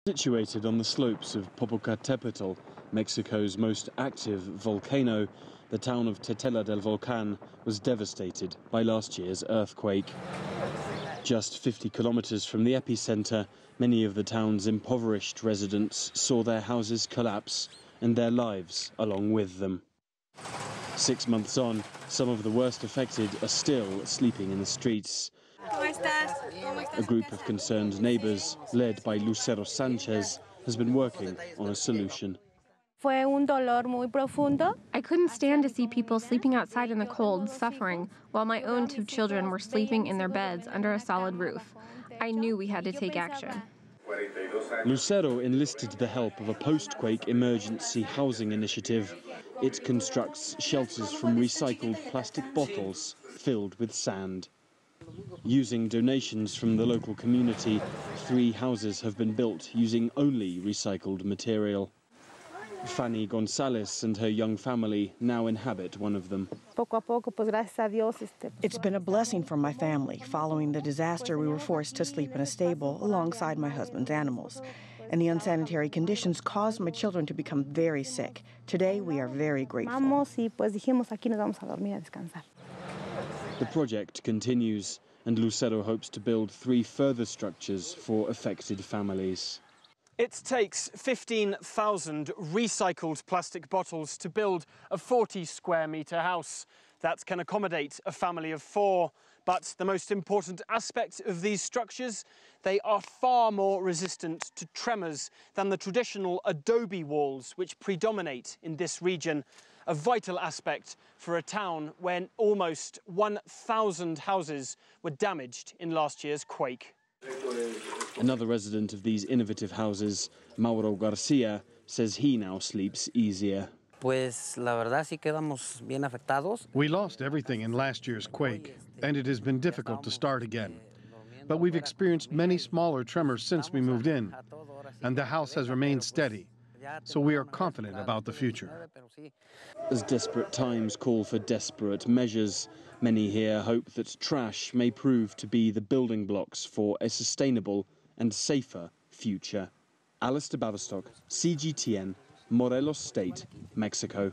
Situated on the slopes of Popocatépetl, Mexico's most active volcano, the town of Tetela del Volcan was devastated by last year's earthquake. Just 50 kilometers from the epicenter, many of the town's impoverished residents saw their houses collapse and their lives along with them. 6 months on, some of the worst affected are still sleeping in the streets. A group of concerned neighbors, led by Lucero Sanchez, has been working on a solution. I couldn't stand to see people sleeping outside in the cold, suffering, while my own 2 children were sleeping in their beds under a solid roof. I knew we had to take action. Lucero enlisted the help of a post-quake emergency housing initiative. It constructs shelters from recycled plastic bottles filled with sand. Using donations from the local community, 3 houses have been built using only recycled material. Fanny Gonzalez and her young family now inhabit one of them. It's been a blessing for my family. Following the disaster, we were forced to sleep in a stable alongside my husband's animals. And the unsanitary conditions caused my children to become very sick. Today, we are very grateful. The project continues, and Lucero hopes to build 3 further structures for affected families. It takes 15,000 recycled plastic bottles to build a 40-square-metre house that can accommodate a family of 4. But the most important aspect of these structures, they are far more resistant to tremors than the traditional adobe walls which predominate in this region. A vital aspect for a town when almost 1,000 houses were damaged in last year's quake. Another resident of these innovative houses, Mauro Garcia, says he now sleeps easier. We lost everything in last year's quake, and it has been difficult to start again. But we've experienced many smaller tremors since we moved in, and the house has remained steady. So we are confident about the future. As desperate times call for desperate measures, many here hope that trash may prove to be the building blocks for a sustainable and safer future. Alistair Baverstock, CGTN, Morelos State, Mexico.